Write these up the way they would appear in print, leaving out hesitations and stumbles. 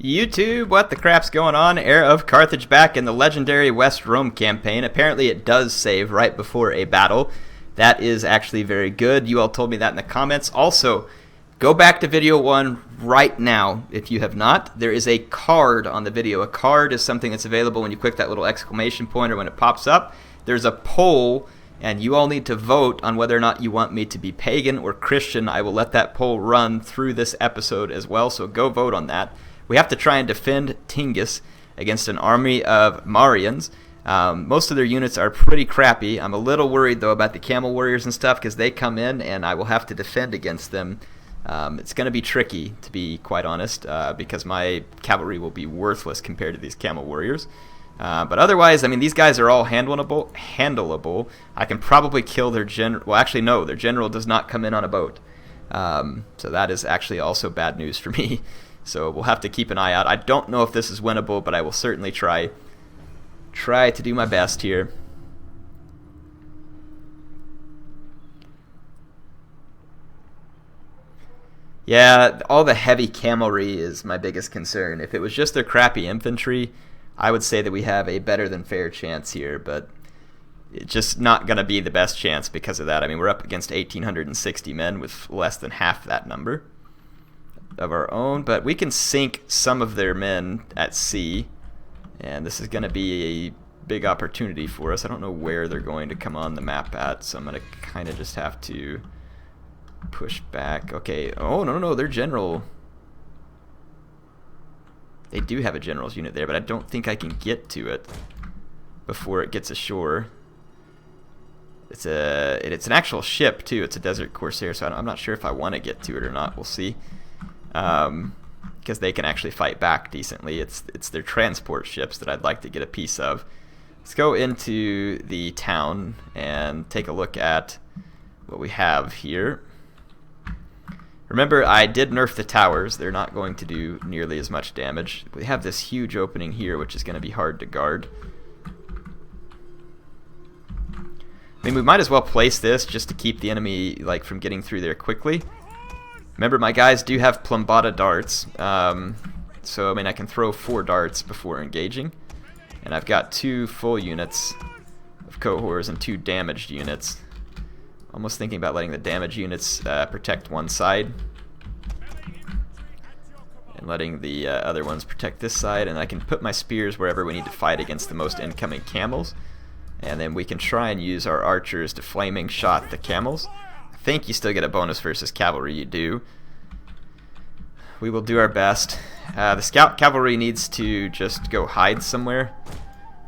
YouTube, what the crap's going on? Heir of Carthage back in the legendary West Rome campaign. Apparently it does save right before a battle. That is actually very good. You all told me that in the comments. Also, go back to video 1 right now if you have not. There is a card on the video. A card is something that's available when you click that little exclamation point or when it pops up. There's a poll, and you all need to vote on whether or not you want me to be pagan or Christian. I will let that poll run through this episode as well, so go vote on that. We have to try and defend Tingis against an army of Marians. Most of their units are pretty crappy. I'm a little worried, though, about the camel warriors and stuff because they come in and I will have to defend against them. It's going to be tricky, to be quite honest, because my cavalry will be worthless compared to these camel warriors. But otherwise, I mean, these guys are all handleable. I can probably kill their general. Well, actually, no, their general does not come in on a boat. So that is actually also bad news for me. So we'll have to keep an eye out. I don't know if this is winnable, but I will certainly try to do my best here. Yeah, all the heavy cavalry is my biggest concern. If it was just their crappy infantry, I would say that we have a better than fair chance here, but it's just not going to be the best chance because of that. I mean, we're up against 1,860 men with less than half that number of our own, but we can sink some of their men at sea, and this is going to be a big opportunity for us. I don't know where they're going to come on the map at, so I'm going to kind of just have to push back. Okay, oh, no, their general... They do have a general's unit there, but I don't think I can get to it before it gets ashore. It's an actual ship, too. It's a Desert Corsair, so I'm not sure if I want to get to it or not. We'll see. Because they can actually fight back decently. It's their transport ships that I'd like to get a piece of. Let's go into the town and take a look at what we have here. Remember, I did nerf the towers. They're not going to do nearly as much damage. We have this huge opening here, which is going to be hard to guard. I mean, we might as well place this just to keep the enemy from getting through there quickly. Remember, my guys do have plumbata darts, so I mean I can throw 4 darts before engaging, and I've got 2 full units of cohorts and 2 damaged units. Almost thinking about letting the damaged units protect one side, and letting the other ones protect this side, and I can put my spears wherever we need to fight against the most incoming camels, and then we can try and use our archers to flaming shot the camels. I think you still get a bonus versus cavalry. You do. We will do our best. The scout cavalry needs to just go hide somewhere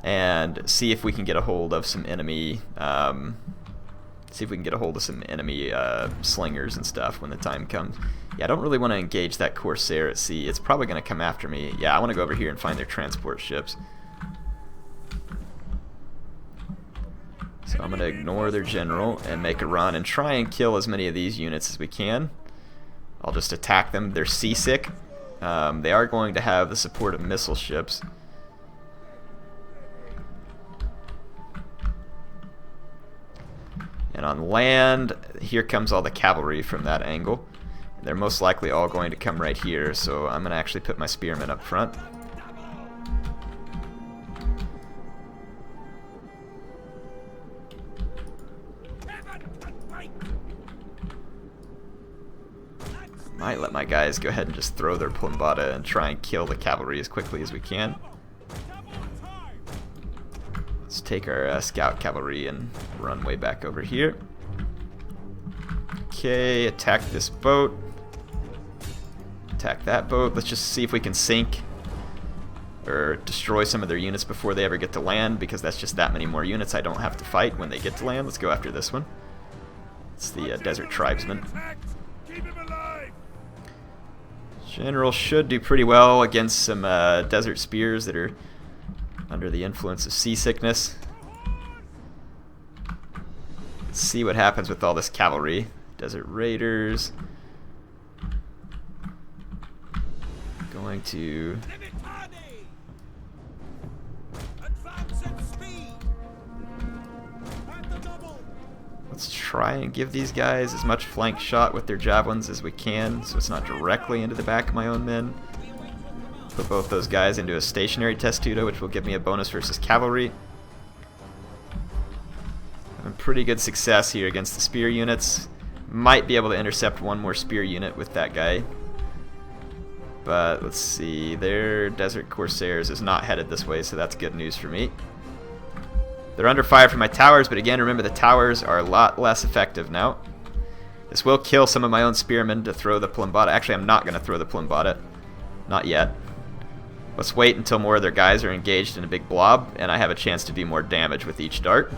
and see if we can get a hold of some enemy. Slingers and stuff when the time comes. Yeah, I don't really want to engage that Corsair at sea. It's probably going to come after me. Yeah, I want to go over here and find their transport ships. So I'm going to ignore their general and make a run and try and kill as many of these units as we can. I'll just attack them. They're seasick. They are going to have the support of missile ships. And on land, here comes all the cavalry from that angle. They're most likely all going to come right here, so I'm going to actually put my spearmen up front. Might let my guys go ahead and just throw their plumbata and try and kill the cavalry as quickly as we can. Let's take our scout cavalry and run way back over here. Okay, attack this boat. Attack that boat. Let's just see if we can sink or destroy some of their units before they ever get to land, because that's just that many more units I don't have to fight when they get to land. Let's go after this one. It's the Desert Tribesman. General should do pretty well against some desert spears that are under the influence of seasickness. Let's see what happens with all this cavalry. Desert Raiders. Going to... Let's try and give these guys as much flank shot with their javelins as we can, so it's not directly into the back of my own men. Put both those guys into a stationary testudo, which will give me a bonus versus cavalry. Having pretty good success here against the spear units. Might be able to intercept one more spear unit with that guy. But let's see, their Desert Corsairs is not headed this way, so that's good news for me. They're under fire from my towers, but again, remember the towers are a lot less effective now. This will kill some of my own spearmen to throw the Plumbata. Actually, I'm not going to throw the Plumbata. Not yet. Let's wait until more of their guys are engaged in a big blob, and I have a chance to do more damage with each dart.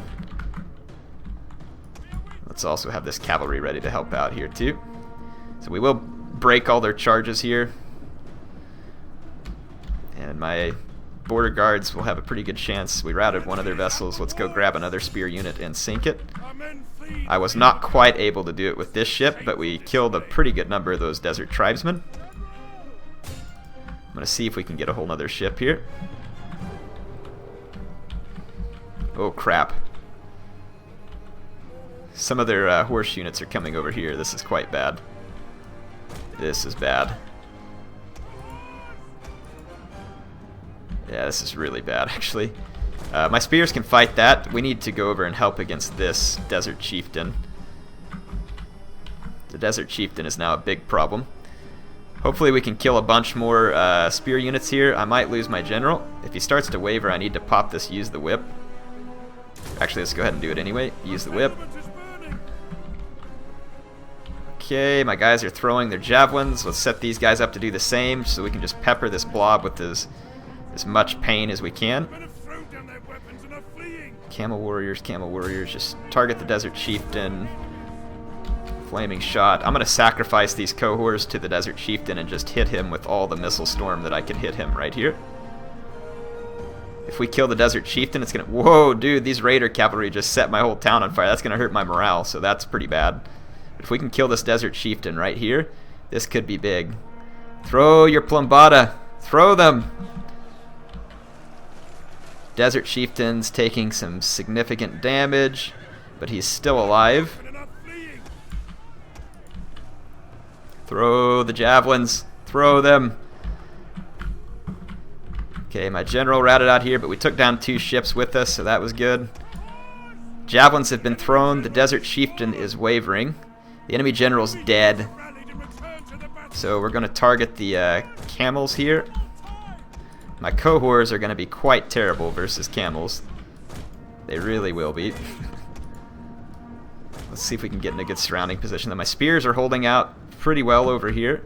Let's also have this cavalry ready to help out here too. So we will break all their charges here. And my border guards will have a pretty good chance. We routed one of their vessels. Let's go grab another spear unit and sink it. I was not quite able to do it with this ship, but we killed a pretty good number of those desert tribesmen. I'm going to see if we can get a whole nother ship here. Oh crap. Some of their horse units are coming over here. This is quite bad. This is bad. Yeah, this is really bad, actually. My spears can fight that. We need to go over and help against this Desert Chieftain. The Desert Chieftain is now a big problem. Hopefully we can kill a bunch more spear units here. I might lose my general. If he starts to waver, I need to pop this use the whip. Actually, let's go ahead and do it anyway. Use the whip. Okay, my guys are throwing their javelins. Let's set these guys up to do the same so we can just pepper this blob with as much pain as we can. Camel warriors, just target the Desert Chieftain. Flaming shot. I'm going to sacrifice these cohorts to the Desert Chieftain and just hit him with all the missile storm that I can hit him right here. If we kill the Desert Chieftain, it's going to... Whoa, dude, these Raider cavalry just set my whole town on fire. That's going to hurt my morale, so that's pretty bad. If we can kill this Desert Chieftain right here, this could be big. Throw your Plumbata. Throw them. Desert Chieftain's taking some significant damage, but he's still alive. Throw the javelins. Throw them. Okay, my general routed out here, but we took down 2 ships with us, so that was good. Javelins have been thrown. The Desert Chieftain is wavering. The enemy general's dead. So we're going to target the camels here. My cohorts are going to be quite terrible versus camels. They really will be. Let's see if we can get in a good surrounding position. My spears are holding out pretty well over here.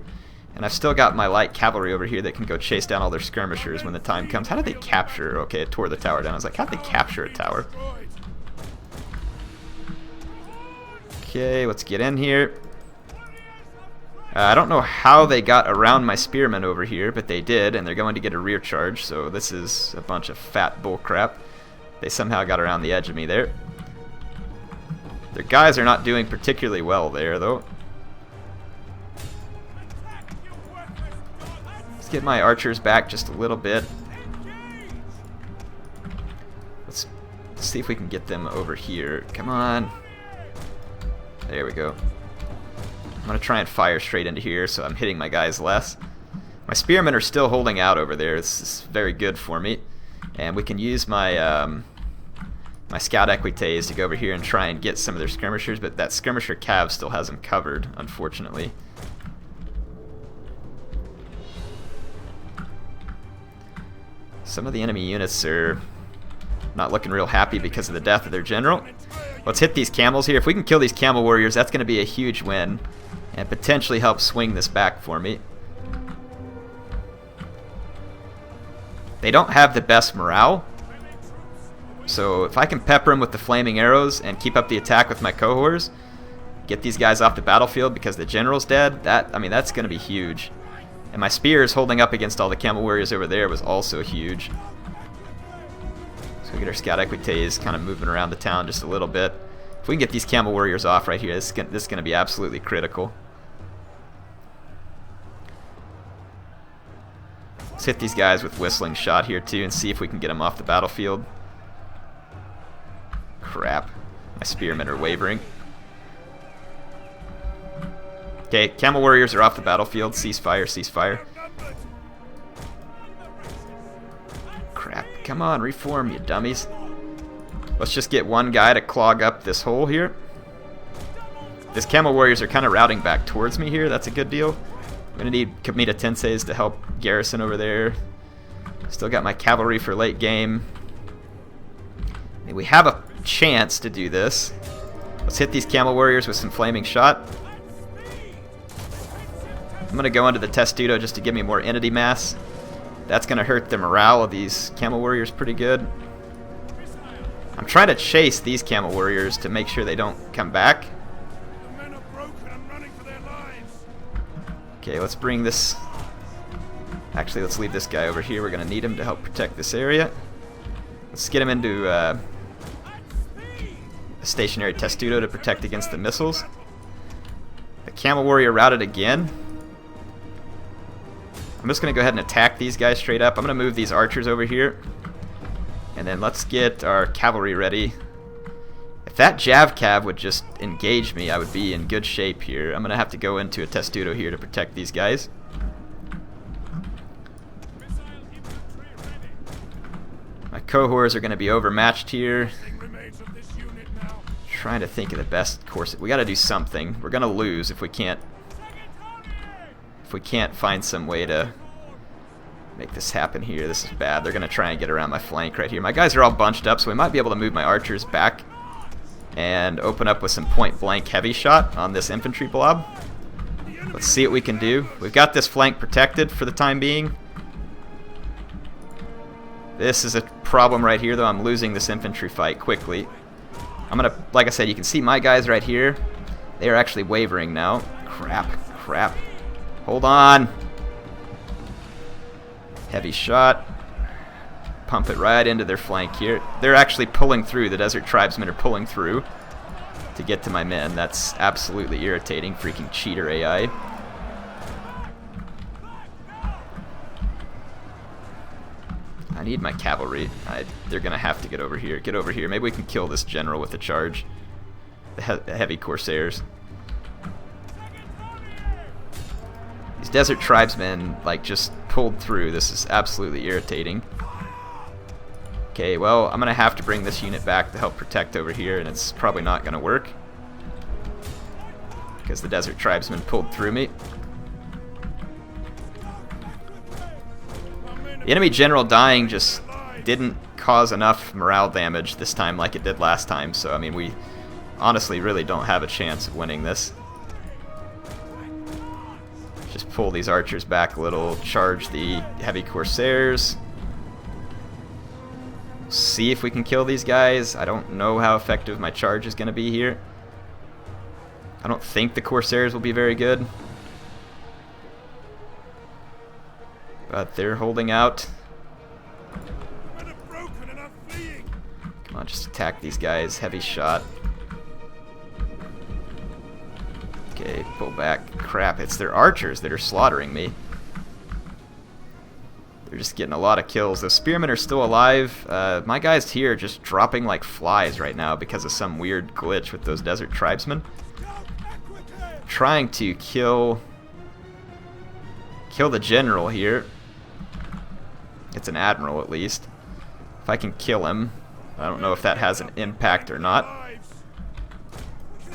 And I've still got my light cavalry over here that can go chase down all their skirmishers when the time comes. How did they capture? Okay, it tore the tower down. I was like, how'd they capture a tower? Okay, let's get in here. I don't know how they got around my spearmen over here, but they did, and they're going to get a rear charge, so this is a bunch of fat bullcrap. They somehow got around the edge of me there. Their guys are not doing particularly well there, though. Let's get my archers back just a little bit. Let's see if we can get them over here. Come on. There we go. I'm going to try and fire straight into here, so I'm hitting my guys less. My spearmen are still holding out over there. This is very good for me. And we can use my my scout equites to go over here and try and get some of their skirmishers, but that skirmisher cav still has them covered, unfortunately. Some of the enemy units are not looking real happy because of the death of their general. Let's hit these camels here. If we can kill these camel warriors, that's going to be a huge win and potentially help swing this back for me. They don't have the best morale, so if I can pepper them with the flaming arrows and keep up the attack with my cohorts, get these guys off the battlefield because the general's dead, that's going to be huge. And my spears holding up against all the camel warriors over there was also huge. So we get our scout equites kind of moving around the town just a little bit. If we can get these camel warriors off right here, this is going to be absolutely critical. Let's hit these guys with whistling shot here too and see if we can get them off the battlefield. Crap. My spearmen are wavering. Okay, camel warriors are off the battlefield. Ceasefire, ceasefire. Come on, reform, you dummies. Let's just get one guy to clog up this hole here. These camel warriors are kind of routing back towards me here. That's a good deal. I'm going to need Kamita Tenseis to help garrison over there. Still got my cavalry for late game. And we have a chance to do this. Let's hit these camel warriors with some flaming shot. I'm going to go into the Testudo just to give me more entity mass. That's going to hurt the morale of these camel warriors pretty good. I'm trying to chase these camel warriors to make sure they don't come back. Okay, let's bring this... Actually, let's leave this guy over here. We're going to need him to help protect this area. Let's get him into a stationary Testudo to protect against the missiles. The camel warrior routed again. I'm just going to go ahead and attack these guys straight up. I'm going to move these archers over here. And then let's get our cavalry ready. If that Jav Cav would just engage me, I would be in good shape here. I'm going to have to go into a Testudo here to protect these guys. My cohorts are going to be overmatched here. Trying to think of the best course. We got to do something. We're going to lose if we can't find some way to make this happen here. This is bad. They're going to try and get around my flank right here. My guys are all bunched up, so we might be able to move my archers back and open up with some point-blank heavy shot on this infantry blob. Let's see what we can do. We've got this flank protected for the time being. This is a problem right here, though. I'm losing this infantry fight quickly. I'm going to, like I said, you can see my guys right here. They are actually wavering now. Crap, crap. Hold on. Heavy shot. Pump it right into their flank here. They're actually pulling through. The desert tribesmen are pulling through to get to my men. That's absolutely irritating. Freaking cheater AI. I need my cavalry. They're going to have to get over here. Get over here. Maybe we can kill this general with a charge. The heavy corsairs. These desert tribesmen, like, just pulled through. This is absolutely irritating. Okay, well, I'm going to have to bring this unit back to help protect over here, and it's probably not going to work because the desert tribesmen pulled through me. The enemy general dying just didn't cause enough morale damage this time like it did last time, so, I mean, we honestly really don't have a chance of winning this. Just pull these archers back a little, charge the heavy corsairs. See if we can kill these guys. I don't know how effective my charge is going to be here. I don't think the corsairs will be very good. But they're holding out. Come on, just attack these guys. Heavy shot. Okay, pull back. Crap, it's their archers that are slaughtering me. They're just getting a lot of kills. The spearmen are still alive. My guys here are just dropping like flies right now because of some weird glitch with those desert tribesmen. Trying to kill the general here. It's an admiral at least. If I can kill him, I don't know if that has an impact or not.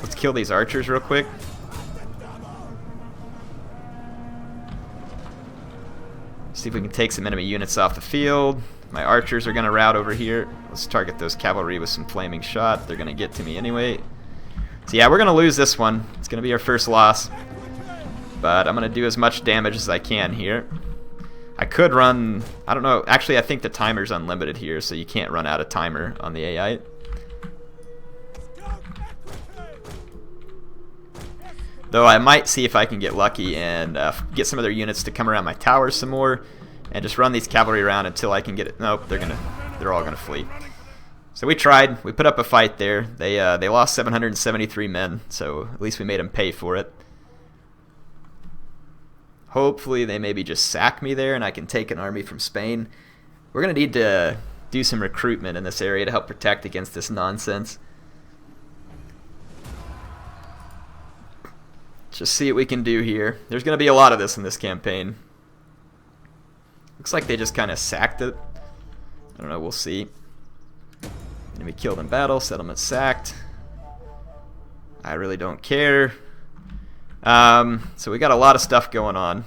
Let's kill these archers real quick. See if we can take some enemy units off the field. My archers are going to rout over here. Let's target those cavalry with some flaming shot. They're going to get to me anyway. So yeah, we're going to lose this one. It's going to be our first loss. But I'm going to do as much damage as I can here. I could run... I don't know. Actually, I think the timer's unlimited here, so you can't run out of timer on the AI. Though I might see if I can get lucky and get some of their units to come around my towers some more, and just run these cavalry around until I can get it. Nope, they're all gonna flee. So we tried. We put up a fight there. They lost 773 men, so at least we made them pay for it. Hopefully they maybe just sack me there, and I can take an army from Spain. We're gonna need to do some recruitment in this area to help protect against this nonsense. Just see what we can do here. There's going to be a lot of this in this campaign. Looks like they just kind of sacked it. I don't know, we'll see. Enemy killed in battle, settlement sacked. I really don't care. So we got a lot of stuff going on.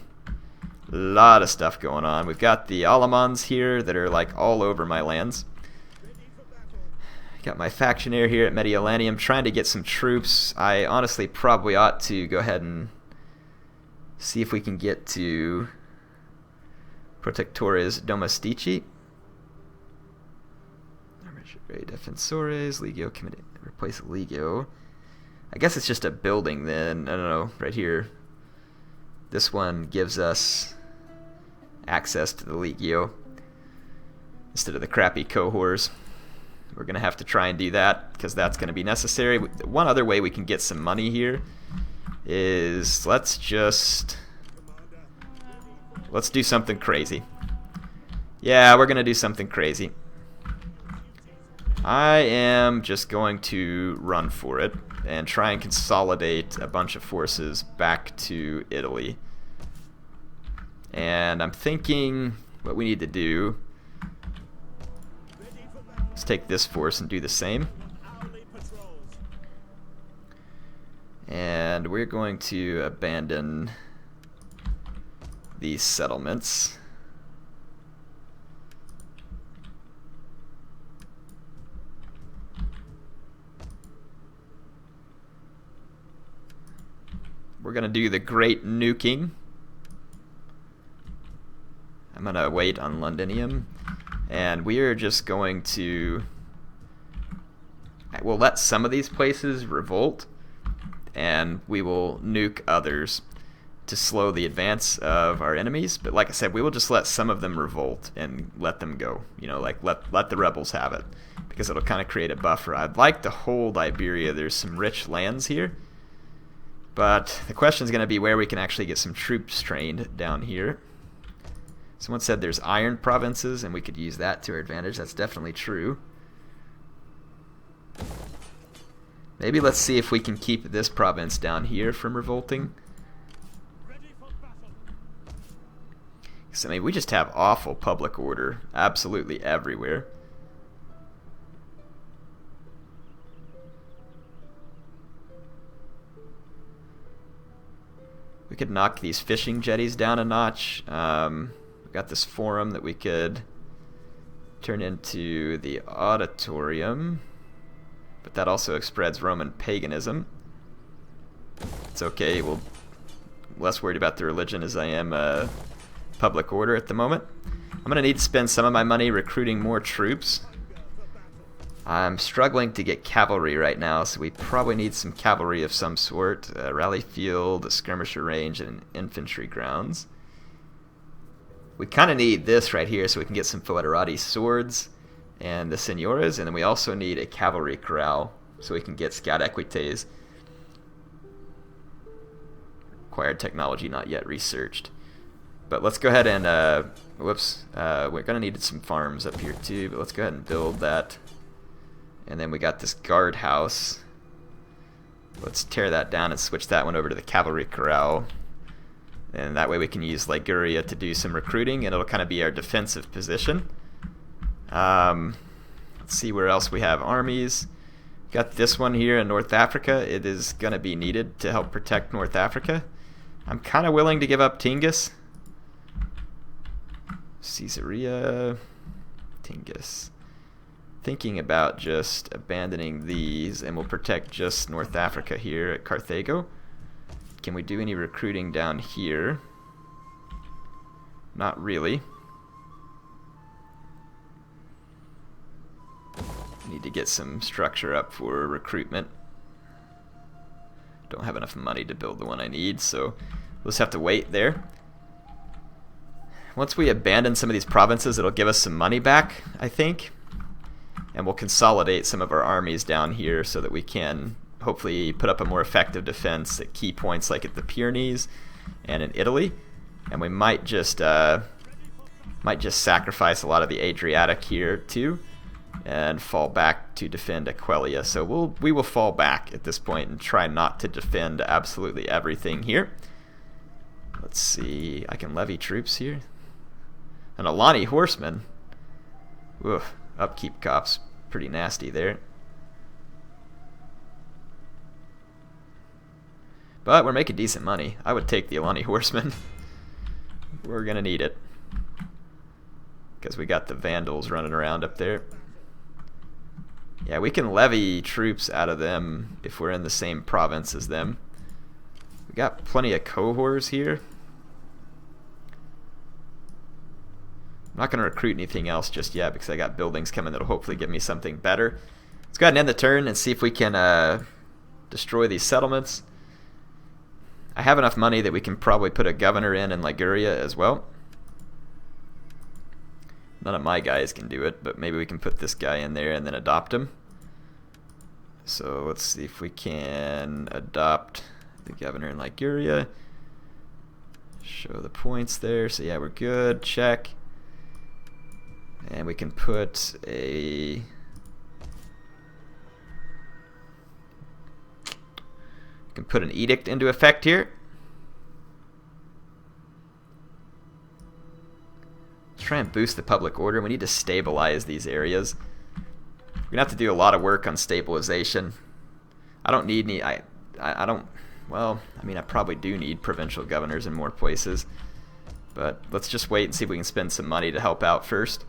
A lot of stuff going on. We've got the Alamans here that are like all over my lands. Got my factionaire here at Mediolanum trying to get some troops. I honestly probably ought to go ahead and see if we can get to Protectores Domestici. Defensores, Legio, replace Legio. I guess it's just a building then. I don't know, right here. This one gives us access to the Legio instead of the crappy cohorts. We're going to have to try and do that because that's going to be necessary. One other way we can get some money here is let's do something crazy. Yeah, we're going to do something crazy. I am just going to run for it and try and consolidate a bunch of forces back to Italy. And I'm thinking what we need to do is take this force and do the same. And we're going to abandon these settlements. We're going to do the great nuking. I'm going to wait on Londinium. And we are just going to... We'll let some of these places revolt. And we will nuke others to slow the advance of our enemies. But like I said, we will just let some of them revolt and let them go. You know, like let the rebels have it. Because it'll kind of create a buffer. I'd like to hold Iberia. There's some rich lands here. But the question is going to be where we can actually get some troops trained down here. Someone said there's iron provinces, and we could use that to our advantage. That's definitely true. Maybe let's see if we can keep this province down here from revolting. So, I mean, we just have awful public order absolutely everywhere. We could knock these fishing jetties down a notch. We've got this forum that we could turn into the auditorium, but that also spreads Roman paganism. It's okay, we're less worried about the religion as I am public order at the moment. I'm going to need to spend some of my money recruiting more troops. I'm struggling to get cavalry right now, so we probably need some cavalry of some sort. A rally field, a skirmisher range, and infantry grounds. We kind of need this right here so we can get some foederati swords and the senoras, and then we also need a cavalry corral so we can get scout equites. Required technology not yet researched. But let's go ahead and, we're going to need some farms up here too, but let's go ahead and build that. And then we got this guard house. Let's tear that down and switch that one over to the cavalry corral. And that way we can use Liguria to do some recruiting, and it'll kind of be our defensive position. Let's see where else we have armies. Got this one here in North Africa. It is going to be needed to help protect North Africa. I'm kind of willing to give up Tingis. Caesarea, Tingis. Thinking about just abandoning these, and we'll protect just North Africa here at Carthago. Can we do any recruiting down here? Not really. Need to get some structure up for recruitment. Don't have enough money to build the one I need, so we'll just have to wait there. Once we abandon some of these provinces, it'll give us some money back, I think. And we'll consolidate some of our armies down here so that we can hopefully put up a more effective defense at key points like at the Pyrenees and in Italy. And we might just sacrifice a lot of the Adriatic here too and fall back to defend Aquileia. So we will fall back at this point and try not to defend absolutely everything here. Let's see, I can levy troops here. An Alani horseman. Oof, upkeep cops pretty nasty there. But we're making decent money. I would take the Alani Horsemen. We're gonna need it. Because we got the Vandals running around up there. Yeah, we can levy troops out of them if we're in the same province as them. We got plenty of cohorts here. I'm not going to recruit anything else just yet because I got buildings coming that'll hopefully give me something better. Let's go ahead and end the turn and see if we can destroy these settlements. I have enough money that we can probably put a governor in Liguria as well. None of my guys can do it, but maybe we can put this guy in there and then adopt him. So let's see if we can adopt the governor in Liguria. Show the points there. So yeah, we're good. Check. And we can put a... We can put an edict into effect here. Try and boost the public order. We need to stabilize these areas. We're gonna have to do a lot of work on stabilization. I don't need any. I don't. Well, I mean, I probably do need provincial governors in more places, but let's just wait and see if we can spend some money to help out first.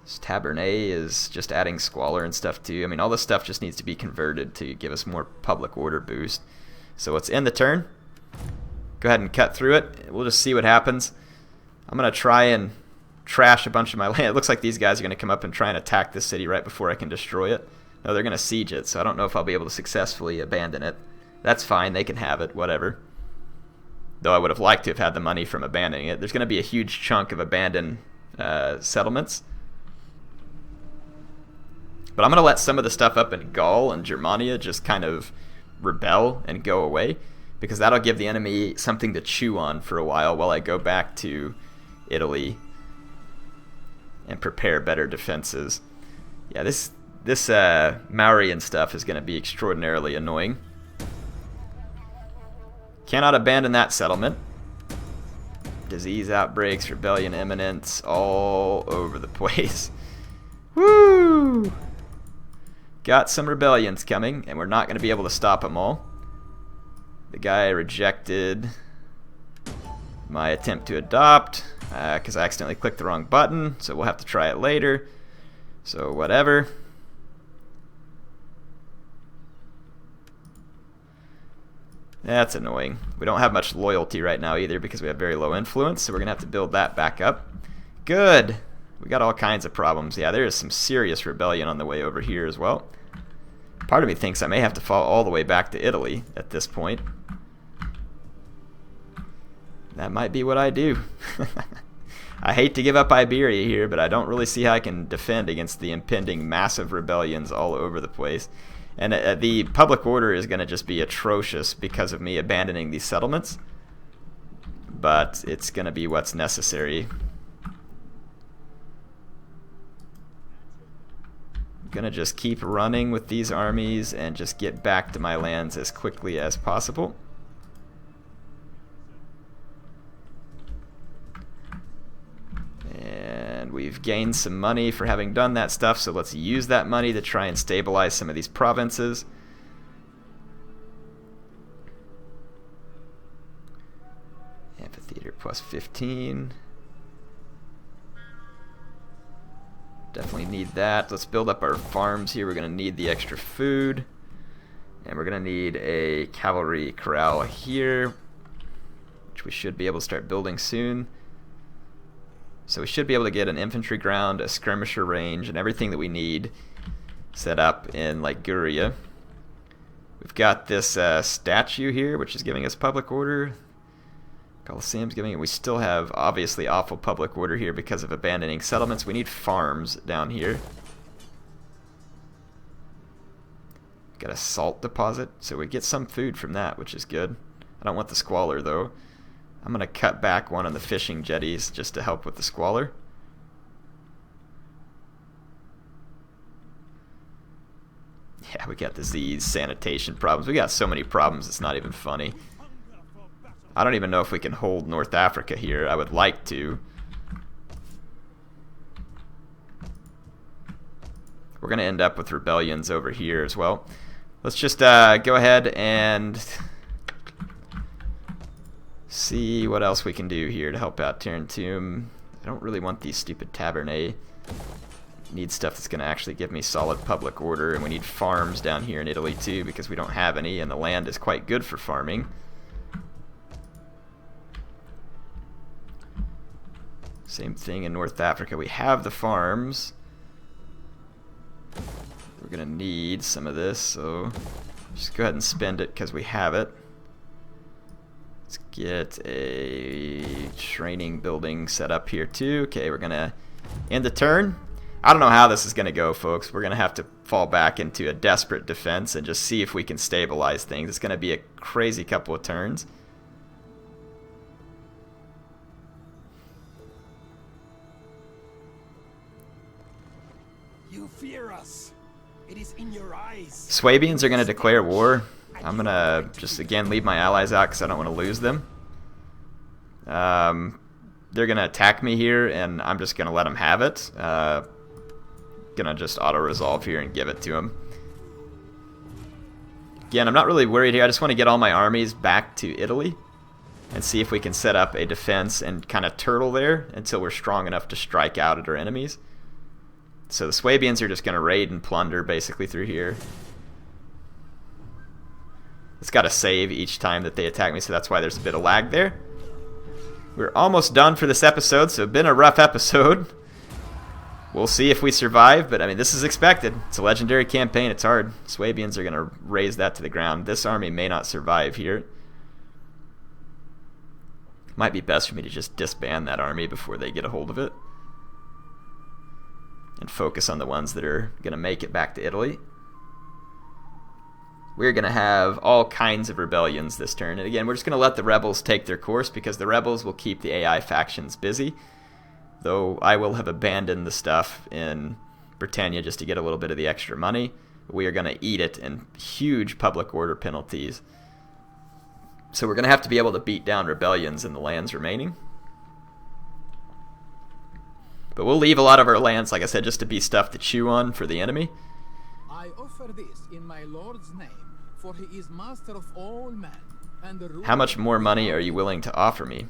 This Tabernet is just adding squalor and stuff too. I mean, all this stuff just needs to be converted to give us more public order boost. So let's end the turn. Go ahead and cut through it. We'll just see what happens. I'm going to try and trash a bunch of my land. It looks like these guys are going to come up and try and attack this city right before I can destroy it. No, they're going to siege it, so I don't know if I'll be able to successfully abandon it. That's fine. They can have it, whatever. Though I would have liked to have had the money from abandoning it. There's going to be a huge chunk of abandoned settlements. But I'm going to let some of the stuff up in Gaul and Germania just kind of rebel and go away, because that'll give the enemy something to chew on for a while I go back to Italy and prepare better defenses. Yeah, this Mauryan stuff is going to be extraordinarily annoying. Cannot abandon that settlement. Disease outbreaks, rebellion imminent, all over the place. Woo! Got some rebellions coming, and we're not going to be able to stop them all. The guy rejected my attempt to adopt because I accidentally clicked the wrong button, so we'll have to try it later. So whatever. That's annoying. We don't have much loyalty right now either because we have very low influence, so we're going to have to build that back up. Good. We got all kinds of problems. Yeah, there is some serious rebellion on the way over here as well. Part of me thinks I may have to fall all the way back to Italy at this point. That might be what I do. I hate to give up Iberia here, but I don't really see how I can defend against the impending massive rebellions all over the place. And the public order is going to just be atrocious because of me abandoning these settlements. But it's going to be what's necessary. I'm going to just keep running with these armies and just get back to my lands as quickly as possible. And we've gained some money for having done that stuff, so let's use that money to try and stabilize some of these provinces. Amphitheater plus 15. Definitely need that. Let's build up our farms here. We're going to need the extra food. And we're going to need a cavalry corral here, which we should be able to start building soon. So we should be able to get an infantry ground, a skirmisher range, and everything that we need set up in Liguria. We've got this statue here, which is giving us public order. Colosseum's giving it. We still have obviously awful public order here because of abandoning settlements. We need farms down here. Got a salt deposit, so we get some food from that, which is good. I don't want the squalor though. I'm going to cut back one on the fishing jetties just to help with the squalor. Yeah, we got disease, sanitation problems. We got so many problems, it's not even funny. I don't even know if we can hold North Africa here. I would like to. we're going to end up with rebellions over here as well. Let's just go ahead and see what else we can do here to help out Tarentum. I don't really want these stupid tabernae. Need stuff that's going to actually give me solid public order, and we need farms down here in Italy too, because we don't have any, and the land is quite good for farming. Same thing in North Africa. We have the farms. We're going to need some of this, so just go ahead and spend it because we have it. Let's get a training building set up here too. Okay, we're going to end the turn. I don't know how this is going to go, folks. We're going to have to fall back into a desperate defense and just see if we can stabilize things. It's going to be a crazy couple of turns. You fear us. It is in your eyes. Swabians are going to declare war. I'm going to just, again, leave my allies out because I don't want to lose them. They're going to attack me here, and I'm just going to let them have it. Gonna just auto-resolve here and give it to him. Again, I'm not really worried here. I just want to get all my armies back to Italy and see if we can set up a defense and kind of turtle there until we're strong enough to strike out at our enemies. So the Swabians are just going to raid and plunder basically through here. It's got to save each time that they attack me, so that's why there's a bit of lag there. We're almost done for this episode, so it's been a rough episode. We'll see if we survive, but I mean, this is expected. It's a legendary campaign. It's hard. Swabians are going to raise that to the ground. This army may not survive here. Might be best for me to just disband that army before they get a hold of it. And focus on the ones that are going to make it back to Italy. We're going to have all kinds of rebellions this turn. And again, we're just going to let the rebels take their course because the rebels will keep the AI factions busy. Though I will have abandoned the stuff in Britannia just to get a little bit of the extra money. We are going to eat it in huge public order penalties. So we're going to have to be able to beat down rebellions in the lands remaining. But we'll leave a lot of our lands, like I said, just to be stuff to chew on for the enemy. I offer this in my Lord's name, for he is master of all men. And the How much more money are you willing to offer me?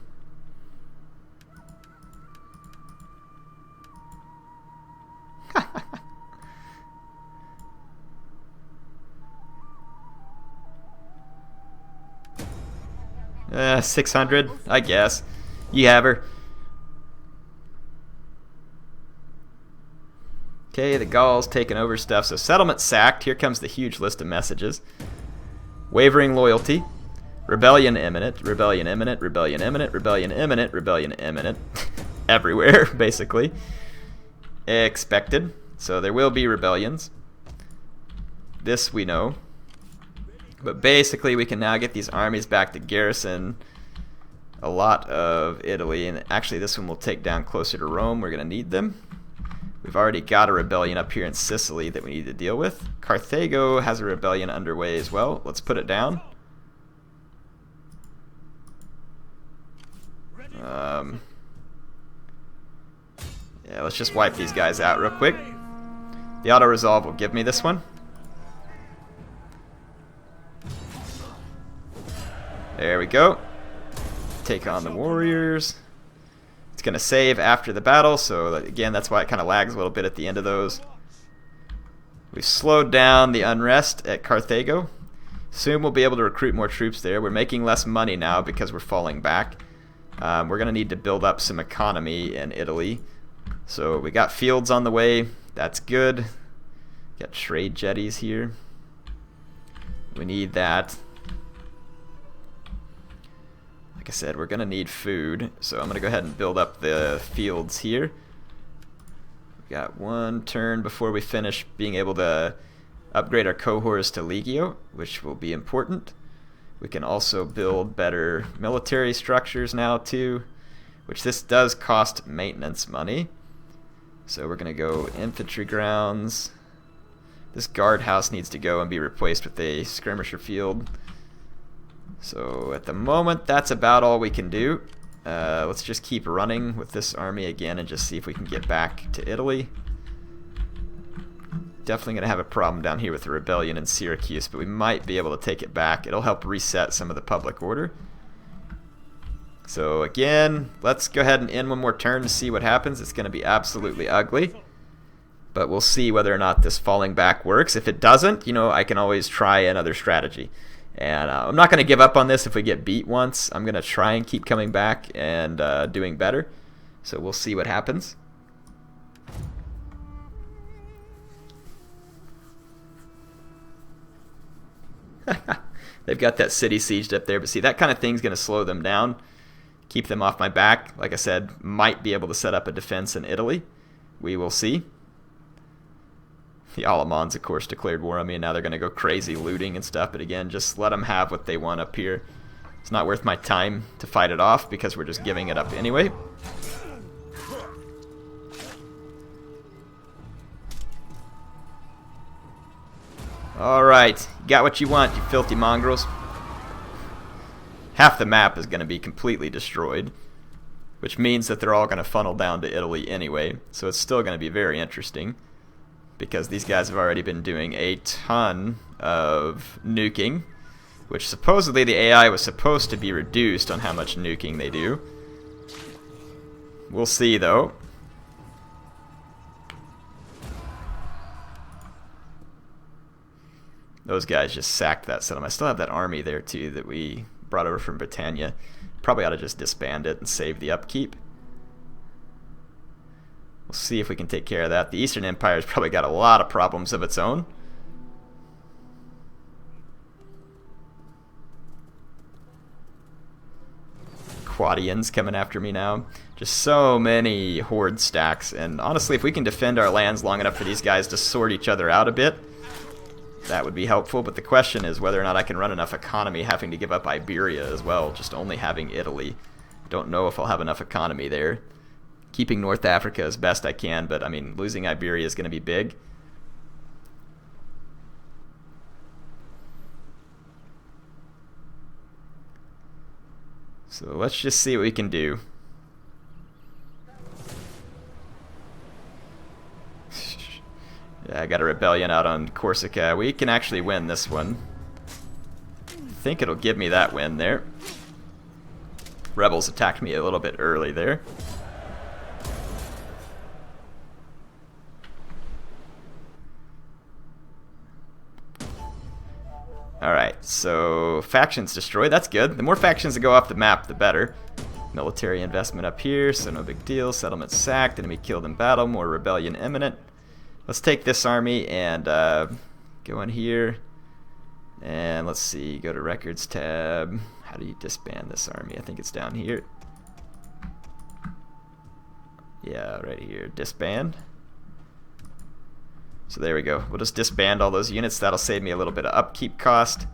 ruler 600, I guess. You have her. Okay, the Gauls taking over stuff. So settlement sacked. Here comes the huge list of messages. Wavering loyalty. Rebellion imminent. Rebellion imminent. Rebellion imminent. Rebellion imminent. Rebellion imminent. Everywhere, basically. Expected. So there will be rebellions. This we know. But basically we can now get these armies back to garrison a lot of Italy. And actually this one will take down closer to Rome. We're going to need them. We've already got a rebellion up here in Sicily that we need to deal with. Carthago has a rebellion underway as well. Let's put it down. Yeah, let's just wipe these guys out real quick. The auto-resolve will give me this one. There we go. Take on the warriors. It's going to save after the battle, so again, that's why it kind of lags a little bit at the end of those. We've slowed down the unrest at Carthago. Soon we'll be able to recruit more troops there. We're making less money now because we're falling back. We're going to need to build up some economy in Italy. So we got fields on the way. That's good. Got trade jetties here. We need that. Like I said, we're going to need food, so I'm going to go ahead and build up the fields here. We got one turn before we finish being able to upgrade our cohorts to Legio, which will be important. We can also build better military structures now too, which this does cost maintenance money. So we're going to go infantry grounds. This guardhouse needs to go and be replaced with a skirmisher field. So at the moment, that's about all we can do. Let's just keep running with this army again and just see if we can get back to Italy. Definitely going to have a problem down here with the rebellion in Syracuse, but we might be able to take it back. It'll help reset some of the public order. So again, let's go ahead and end one more turn to see what happens. It's going to be absolutely ugly, but we'll see whether or not this falling back works. If it doesn't, you know, I can always try another strategy. And I'm not going to give up on this if we get beat once. I'm going to try and keep coming back and doing better. So we'll see what happens. They've got that city sieged up there, but see, that kind of thing's going to slow them down, keep them off my back. Like I said, might be able to set up a defense in Italy. We will see. The Alamans, of course, declared war on me, and now they're going to go crazy looting and stuff, but again, just let them have what they want up here. It's not worth my time to fight it off because we're just giving it up anyway. Alright, got what you want, you filthy mongrels. Half the map is going to be completely destroyed, which means that they're all going to funnel down to Italy anyway, so it's still going to be very interesting, because these guys have already been doing a ton of nuking, which supposedly the AI was supposed to be reduced on how much nuking they do. We'll see, though. Those guys just sacked that settlement. I still have that army there, too, that we brought over from Britannia. Probably ought to just disband it and save the upkeep. We'll see if we can take care of that. The Eastern Empire's probably got a lot of problems of its own. Quadians coming after me now. Just so many horde stacks. And honestly, if we can defend our lands long enough for these guys to sort each other out a bit, that would be helpful. But the question is whether or not I can run enough economy having to give up Iberia as well, just only having Italy. Don't know if I'll have enough economy there. Keeping North Africa as best I can, but I mean, losing Iberia is going to be big. So let's just see what we can do. Yeah, I got a rebellion out on Corsica. We can actually win this one. I think it'll give me that win there. Rebels attacked me a little bit early there. Alright, so factions destroyed. That's good. The more factions that go off the map, the better. Military investment up here, so no big deal. Settlement sacked, enemy killed in battle, more rebellion imminent. Let's take this army and go in here. And let's see, go to records tab. How do you disband this army? I think it's down here. Yeah, right here, disband. So there we go. We'll just disband all those units. That'll save me a little bit of upkeep cost.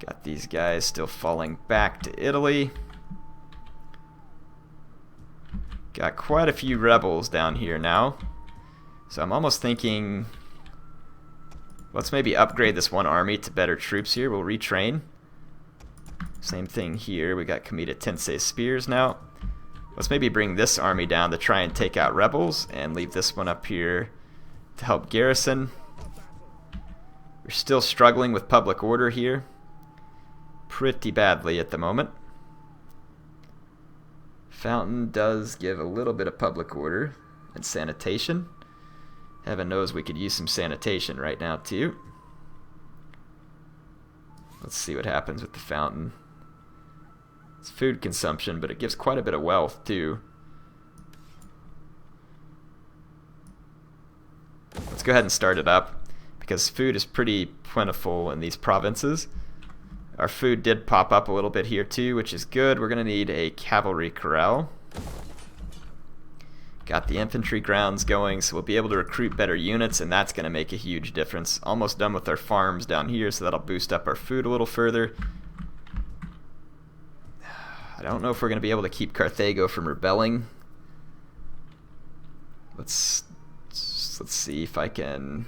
Got these guys still falling back to Italy. Got quite a few rebels down here now. So I'm almost thinking, let's maybe upgrade this one army to better troops here. We'll retrain. Same thing here. We got Comita Tensei Spears now. Let's maybe bring this army down to try and take out rebels and leave this one up here to help garrison. We're still struggling with public order here pretty badly at the moment. Fountain does give a little bit of public order and sanitation. Heaven knows we could use some sanitation right now too. Let's see what happens with the fountain. It's food consumption, but it gives quite a bit of wealth too. Let's go ahead and start it up, because food is pretty plentiful in these provinces. Our food did pop up a little bit here too, which is good. We're going to need a cavalry corral. Got the infantry grounds going, so we'll be able to recruit better units, and that's going to make a huge difference. Almost done with our farms down here, so that'll boost up our food a little further. I don't know if we're going to be able to keep Carthago from rebelling. Let's see if I can.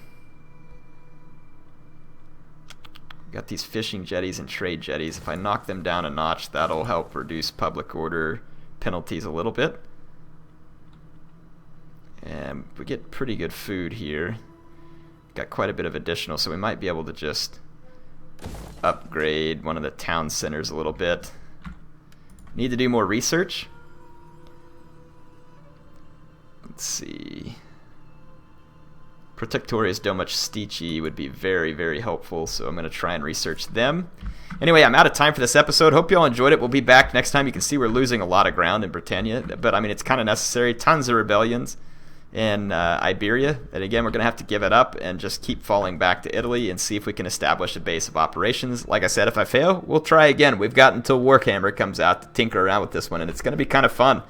Got these fishing jetties and trade jetties. If I knock them down a notch, that'll help reduce public order penalties a little bit. And we get pretty good food here. got quite a bit of additional, so we might be able to just upgrade one of the town centers a little bit. Need to do more research. Let's see. Protectorius Domustici would be very, very helpful, so I'm going to try and research them. Anyway, I'm out of time for this episode. Hope you all enjoyed it. We'll be back next time. You can see we're losing a lot of ground in Britannia, but I mean, it's kind of necessary. Tons of rebellions in Iberia, and again, we're going to have to give it up and just keep falling back to Italy and see if we can establish a base of operations. Like I said, if I fail, we'll try again. We've got until Warhammer comes out to tinker around with this one, and it's going to be kind of fun.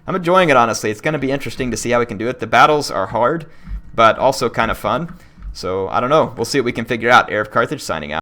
I'm enjoying it, honestly. It's going to be interesting to see how we can do it. The battles are hard, but also kind of fun. So, I don't know. We'll see what we can figure out. Heir of Carthage signing out.